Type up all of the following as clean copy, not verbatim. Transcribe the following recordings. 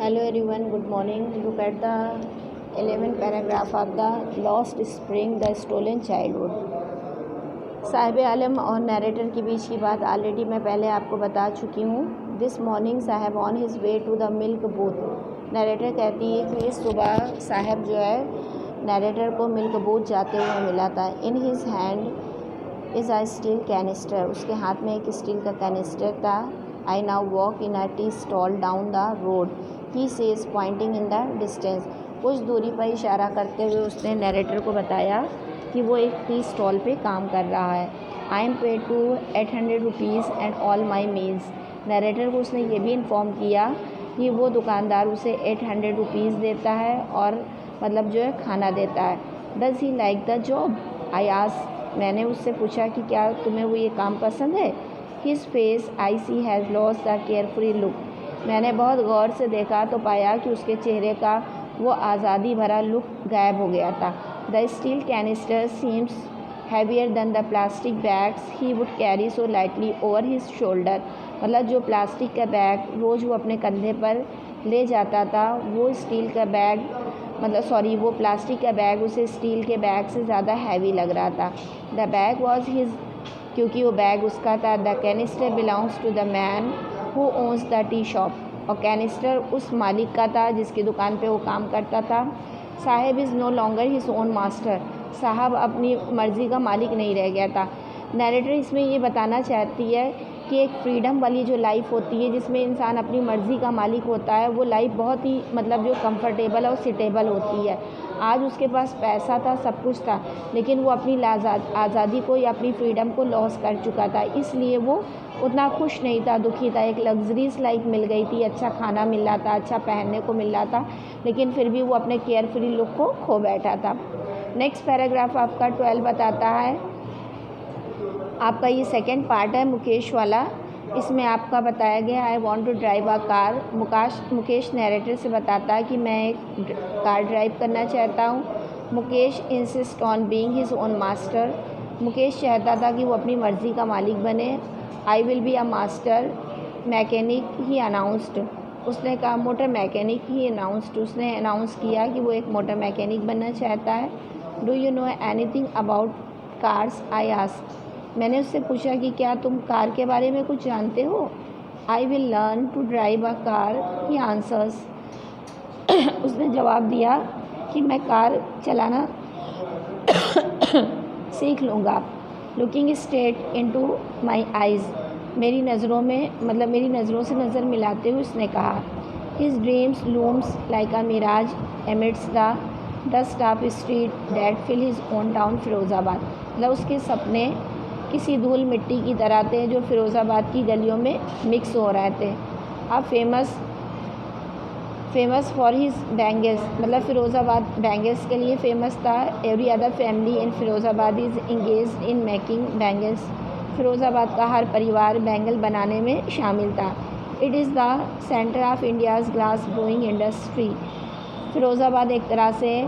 Hello everyone, good morning. Look at the 11th paragraph of the Lost Spring, the Stolen Childhood. Sahib आलम और narrator के बीच की बात already मैं पहले आपको बता चुकी हूँ. This morning sahib on his way to the milk booth. Narrator कहती है कि इस सुबह साहब जो है नरेटर को मिल्क बूथ जाते हुए मिला था. In his hand is a steel canister. उसके हाथ में एक स्टील का कैनिस्टर था. I now walk in a tea stall down the road. He says pointing in the distance. कुछ दूरी पर इशारा करते हुए उसने नरेटर को बताया कि वो एक टी स्टॉल पे काम कर रहा है. I am paid to 800 rupees and all my meals. Narrator को उसने ये भी इन्फॉर्म किया कि वो दुकानदार उसे 800 रुपीज़ देता है और मतलब जो है खाना देता है. Does he like the job? I asked. मैंने उससे पूछा कि क्या तुम्हें वो ये काम पसंद है. His face I see has lost the carefree look. मैंने बहुत गौर से देखा तो पाया कि उसके चेहरे का वो आज़ादी भरा लुक गायब हो गया था. The steel canister seems heavier than the plastic bags he would carry so lightly over his shoulder. मतलब जो प्लास्टिक का बैग रोज़ वो अपने कंधे पर ले जाता था वो स्टील का बैग वो प्लास्टिक का बैग उसे स्टील के बैग से ज़्यादा हैवी लग रहा था. द बैग वॉज हिज, क्योंकि वो बैग उसका था. The canister belongs to the man who owns the tea shop. और कैनिस्टर उस मालिक का था जिसकी दुकान पे वो काम करता था. Saheb is no longer his own master. Saheb अपनी मर्ज़ी का मालिक नहीं रह गया था. नरेटर इसमें ये बताना चाहती है कि एक फ्रीडम वाली जो लाइफ होती है जिसमें इंसान अपनी मर्ज़ी का मालिक होता है वो लाइफ बहुत ही जो कंफर्टेबल और सिटेबल होती है. आज उसके पास पैसा था, सब कुछ था, लेकिन वो अपनी आज़ादी को या अपनी फ्रीडम को लॉस कर चुका था. इसलिए वो उतना खुश नहीं था, दुखी था. एक लग्जरीज लाइफ मिल गई थी, अच्छा खाना मिल रहा था, अच्छा पहनने को मिल रहा था, लेकिन फिर भी वो अपने केयर फ्री लुक को खो बैठा था. नेक्स्ट पैराग्राफ आपका 12 बताता है. आपका ये सेकंड पार्ट है मुकेश वाला. इसमें आपका बताया गया I want to drive a car. Mukesh narrator से बताता है कि मैं एक कार ड्राइव करना चाहता हूँ. Mukesh insist on being his own master. Mukesh चाहता था कि वो अपनी मर्ज़ी का मालिक बने. I will be a master mechanic he announced. उसने कहा मोटर मैकेनिक ही अनाउंस्ड. उसने अनाउंस किया कि वो एक मोटर मैकेनिक बनना चाहता है. Do you know anything about cars I asked. मैंने उससे पूछा कि क्या तुम कार के बारे में कुछ जानते हो. I will learn to drive a car he answers. उसने जवाब दिया कि मैं कार चलाना सीख लूँगा. Looking straight into my eyes. मेरी नज़रों से नज़र मिलाते हुए उसने कहा. His dreams looms like a mirage amidst the dust of street that fill his own town Firozabad. मतलब उसके सपने किसी धूल मिट्टी की तरह थे जो फिरोज़ाबाद की गलियों में मिक्स हो रहे थे. अब फेमस फॉर हिज बैंगल्स. मतलब फ़िरोज़ाबाद बैंगल्स के लिए फेमस था. Every other family in Firozabad is engaged in making bangles. Firozabad का हर परिवार बैंगल बनाने में शामिल था. It is the centre of India's glass blowing industry. Firozabad एक तरह से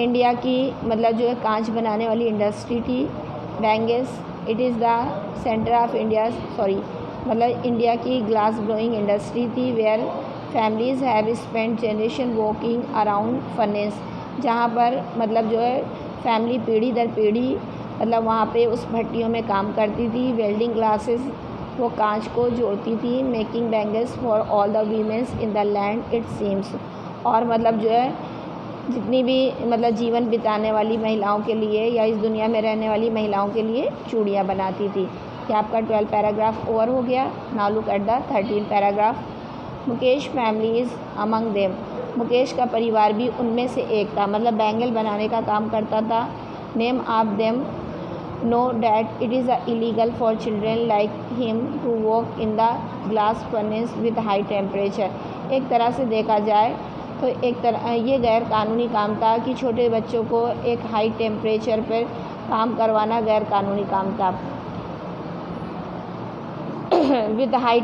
इंडिया की जो है कांच बनाने वाली इंडस्ट्री थी. Bangles it is the centre of India की ग्लास ब्लोइंग इंडस्ट्री थी. Where families have spent generation walking around furnace. जहाँ पर जो है फैमिली पीढ़ी दर पीढ़ी वहाँ पे उस भट्टियों में काम करती थी. वेल्डिंग ग्लासेस, वो कांच को जोड़ती थी. Making bangles for all the women's in the land it seems. और जो है जितनी भी जीवन बिताने वाली महिलाओं के लिए या इस दुनिया में रहने वाली महिलाओं के लिए चूड़ियाँ बनाती थी. क्या आपका 12 पैराग्राफ ओवर हो गया. Now look at the 13 paragraph. Mukesh family is among them. Mukesh का परिवार भी उनमें से एक था. बैंगल बनाने का काम करता था. Name of them know that it is illegal for children like him to walk in the glass furnace with high temperature. एक तरह से देखा जाए तो ये गैर कानूनी काम था कि छोटे बच्चों को एक हाई टेम्परेचर पर काम करवाना गैर कानूनी काम था. With high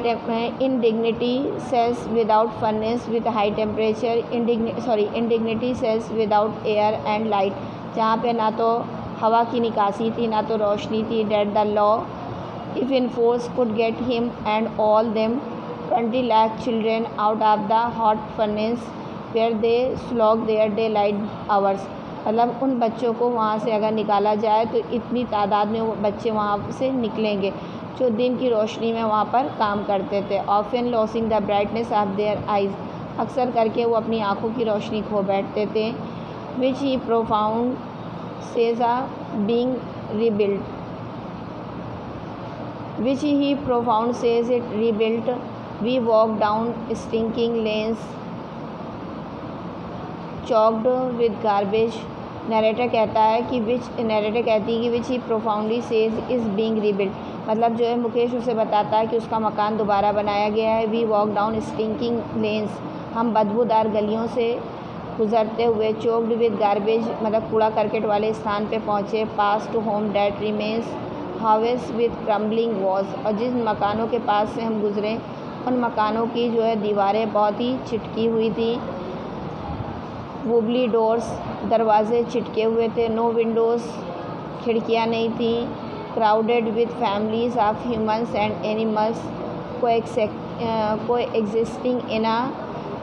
indignity cells without furnace with high temperature. Indignity cells without air and light. जहाँ पे ना तो हवा की निकासी थी ना तो रोशनी थी. That the law if in force could get him and all them 20 lakh children out of the hot furnace where they slog their daylight hours। मतलब उन बच्चों को वहाँ से अगर निकाला जाए तो इतनी तादाद में वो बच्चे वहाँ से निकलेंगे जो दिन की रोशनी में वहाँ पर काम करते थे। Often losing the brightness of their eyes, अक्सर करके वो अपनी आँखों की रोशनी खो बैठते थे। Which he profound says a being rebuilt, which he profound says it rebuilt। We walk down stinking lanes choked with garbage। Narrator कहता है कि नरेटर कहती है कि which he profoundly says is being rebuilt, मतलब जो है मुकेश उसे बताता है कि उसका मकान दोबारा बनाया गया है। We walk down stinking lanes, हम बदबूदार गलियों से गुजरते हुए चोक्ड विद गार्बेज, मतलब कूड़ा करकट वाले स्थान पे पहुँचे। Pass to home that remains house with crumbling walls, और जिन मकानों के पास से हम गुज़रे उन मकानों की जो है दीवारें बहुत ही चिटकी हुई थी। वुबली डोर्स, दरवाजे चिटके हुए थे। नो विंडोज़, खिड़कियां नहीं थी। Crowded with families of humans and animals coexisting in a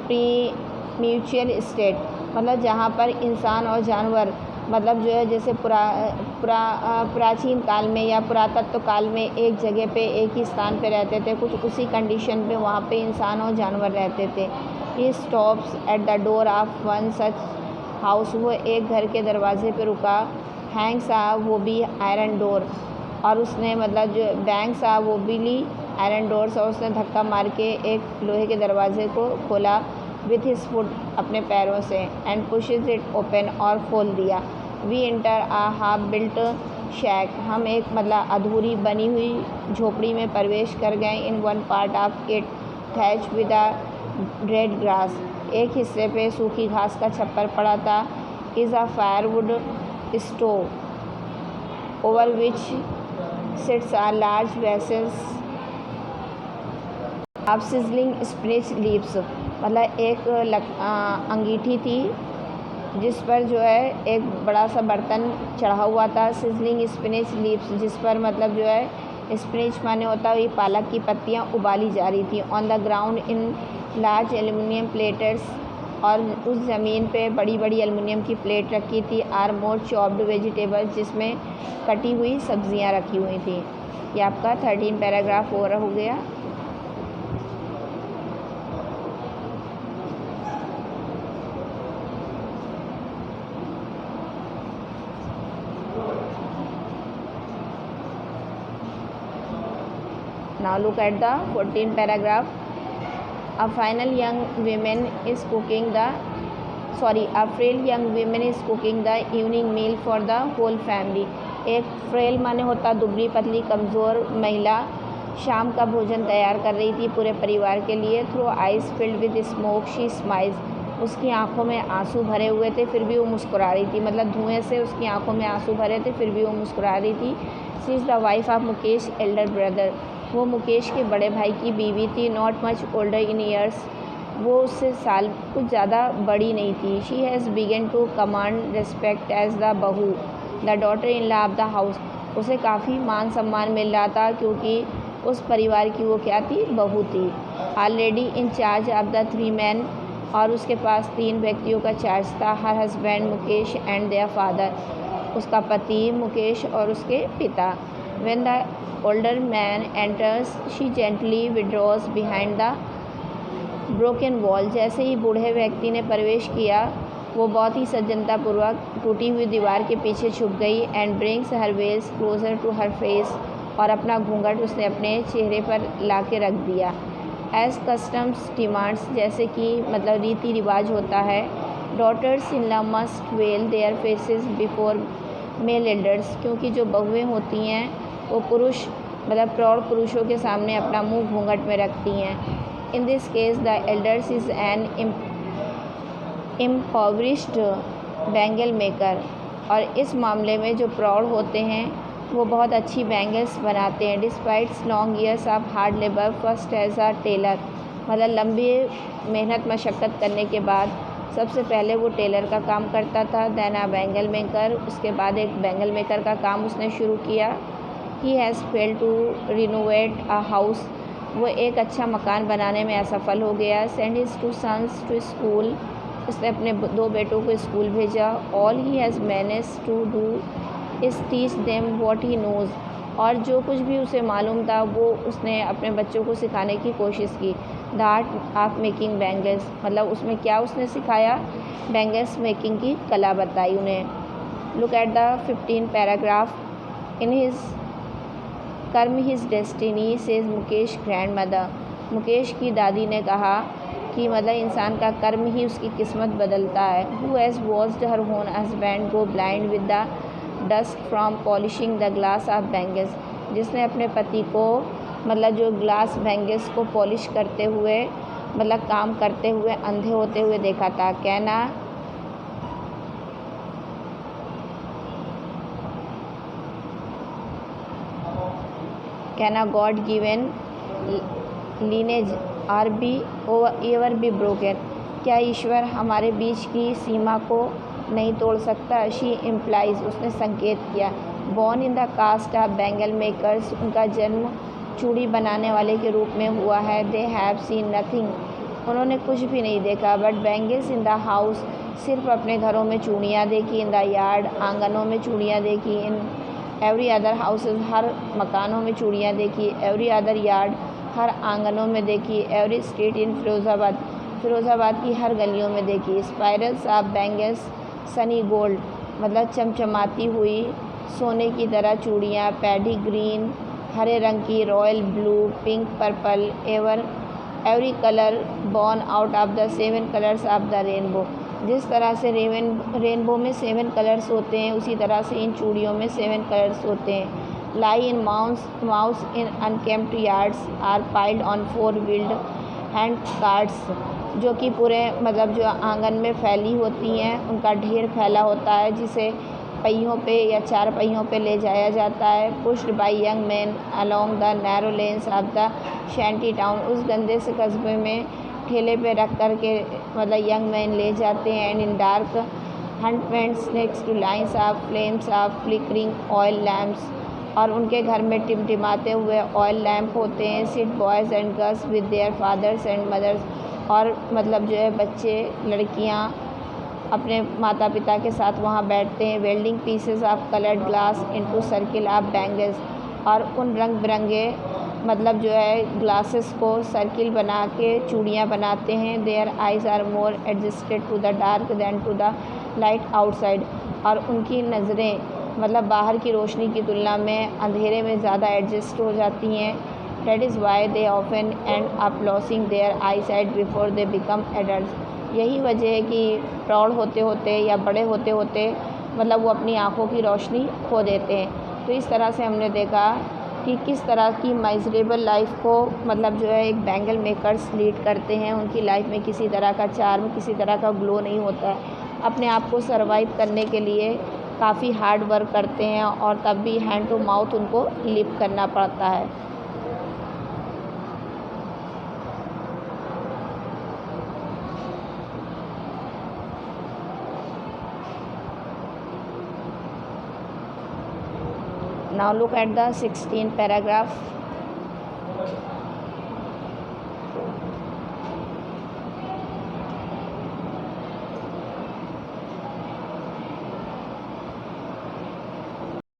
pre mutual state, मतलब जहाँ पर इंसान और जानवर, मतलब जो है जैसे प्राचीन काल में या पुरातत्व काल में एक जगह पे एक ही स्थान पे रहते थे, कुछ उसी कंडीशन पे वहाँ पे इंसान और जानवर रहते थे। He stops at the door of one such house, वो एक घर के दरवाजे पे रुका। हैंग्स आ वो भी आयरन डोर, और उसने मतलब जो बैंक्स आ वो भी ली आयरन डोर्स, और उसने धक्का मार के एक लोहे के दरवाजे को खोला विथ हिज फुट, अपने पैरों से। एंड पुशेज इट ओपन, और खोल दिया। We enter a half built shack, हम एक मतलब अधूरी बनी हुई झोपड़ी में प्रवेश कर गए। In one part of it thatch with a red grass, एक हिस्से पे सूखी घास का छप्पर पड़ा था। Is a firewood stove over which sits a large vessels of sizzling spinach leaves, मतलब एक अंगीठी थी जिस पर जो है एक बड़ा सा बर्तन चढ़ा हुआ था। सिजलिंग स्पिनिच लीव्स, जिस पर मतलब जो है स्पिनिच माने होता है ये पालक की पत्तियाँ उबाली जा रही थी। On the ground in large aluminium platters, और उस ज़मीन पे बड़ी बड़ी एल्युमिनियम की प्लेट रखी थी। आर मोर चॉप्ड वेजिटेबल्स, जिसमें कटी हुई सब्जियां रखी हुई थी। ये आपका 13 पैराग्राफ हो गया। Now look at the 14th paragraph। A frail young woman is cooking the evening meal for the whole family। एक फ्रेल माने होता दुबली पतली कमज़ोर महिला शाम का भोजन तैयार कर रही थी पूरे परिवार के लिए। Through eyes filled with smoke she smiles, उसकी आंखों में आंसू भरे हुए थे फिर भी वो मुस्कुरा रही थी, मतलब धुएं से उसकी आंखों में आंसू भरे थे फिर भी वो मुस्कुरा रही थी। She is the wife of Mukesh elder brother, वो मुकेश के बड़े भाई की बीवी थी। Not much older in years, वो उससे साल कुछ ज़्यादा बड़ी नहीं थी। She has begun to command respect as the bahu the daughter in law of the house, उसे काफ़ी मान सम्मान मिल रहा था क्योंकि उस परिवार की वो क्या थी, बहू थी। Already in charge of the 3 man, और उसके पास 3 व्यक्तियों का चार्ज था। Her husband Mukesh and their father, उसका पति मुकेश और उसके पिता। When the older man enters she gently withdraws behind the broken wall, जैसे ही बूढ़े व्यक्ति ने प्रवेश किया वो बहुत ही सज्जनतापूर्वक टूटी हुई दीवार के पीछे छुप गई। And brings her veils closer to her face, और अपना घूंघट उसने अपने चेहरे पर ला के रख दिया। एज कस्टम्स डिमांड्स, जैसे कि मतलब रीति रिवाज होता है। Daughters in law must veil their faces before male elders, क्योंकि जो बहुएँ होती हैं वो पुरुष मतलब प्रौढ़ पुरुषों के सामने अपना मुंह घूंघट में रखती हैं। In this case the elders is an impoverished bangle maker, और इस मामले में जो प्रौढ़ होते हैं वो बहुत अच्छी बैंगल्स बनाते हैं। Despite long years of hard labour first as a tailor, मतलब लंबी मेहनत मशक्क़त करने के बाद सबसे पहले वो टेलर का काम करता था। देन अ बैंगल मेकर, उसके बाद एक बैंगल मेकर का काम उसने शुरू किया। He has failed to renovate a house वो एक अच्छा मकान बनाने में असफल हो गया। Send his 2 sons to school, उसने अपने 2 बेटों को स्कूल भेजा। All he has managed to do is teach them what he knows, और जो कुछ भी उसे मालूम था वो उसने अपने बच्चों को सिखाने की कोशिश की। The art of making bangles, मतलब उसमें क्या उसने सिखाया, बैंगल्स मेकिंग की कला बताई उन्हें। Look at the 15 paragraph. In his karma his destiny says Mukesh grandmother, Mukesh की दादी ने कहा कि मतलब इंसान का कर्म ही उसकी किस्मत बदलता है। Who has watched her own husband go blind with the dust from polishing the glass of bangles, जिसने अपने पति को मतलब जो ग्लास बैंगल्स को पॉलिश करते हुए मतलब काम करते हुए अंधे होते हुए देखा था। Can a God given lineage R be ever be broken, क्या ईश्वर हमारे बीच की सीमा को नहीं तोड़ सकता। शी इम्प्लाइज, उसने संकेत किया। Born in the caste of bangle makers, उनका जन्म चूड़ी बनाने वाले के रूप में हुआ है। दे हैव सीन नथिंग, उन्होंने कुछ भी नहीं देखा। But bangles in the house, सिर्फ अपने घरों में चूड़ियाँ देखी। इन द यार्ड, आंगनों में चूड़ियाँ देखी। इन एवरी अदर हाउसेज, हर मकानों में चूड़ियाँ देखी। एवरी अदर यार्ड, हर आंगनों में देखी। Every street in Firozabad, Firozabad की हर गलियों में देखी। Spirals of bangles Sunny gold, मतलब चमचमाती हुई सोने की तरह चूड़ियाँ। पैडी ग्रीन, हरे रंग की। Royal blue, pink, purple. Every colour born out of the 7 colours of the rainbow, जिस तरह से रेनबो में 7 कलर्स होते हैं उसी तरह से इन चूड़ियों में 7 कलर्स होते हैं। Lie in mouse in unkempt yards are piled on 4 wheeled hand carts, जो कि पूरे मतलब जो आंगन में फैली होती हैं उनका ढेर फैला होता है, जिसे पहियों पे या 4 पहियों पे ले जाया जाता है। Pushed by young man along the narrow lens of the shanty town, उस गंदे से कस्बे में ठेले पे रख कर के मतलब यंग मैन ले जाते हैं। And in dark Hunt vents next two lines of flames of flickering oil lamps, और उनके घर में टिमटिमाते हुए ऑयल लैम्प होते हैं। Sit boys and girls with their fathers and mothers, और मतलब जो है बच्चे लड़कियां अपने माता पिता के साथ वहाँ बैठते हैं। Welding pieces of coloured glass into circle of bangles, और उन रंग बिरंगे मतलब जो है ग्लासेस को सर्किल बना के चूड़ियाँ बनाते हैं। Their eyes are more adjusted to the dark than to the light outside, और उनकी नज़रें मतलब बाहर की रोशनी की तुलना में अंधेरे में ज़्यादा एडजस्ट हो जाती हैं। That is why they often end up losing their eyesight before they become adults, यही वजह है कि प्रौढ़ होते होते या बड़े होते होते मतलब वो अपनी आँखों की रोशनी खो देते हैं। तो इस तरह से हमने देखा कि किस तरह की माइजरेबल लाइफ को मतलब जो है एक बैंगल मेकर्स लीड करते हैं। उनकी लाइफ में किसी तरह का चार्म, किसी तरह का ग्लो नहीं होता है। अपने आप को सर्वाइव करने के लिए काफ़ी हार्ड वर्क करते हैं, और तब भी हैंड टू माउथ उनको लिव करना पड़ता है। Now look at the 16th paragraph.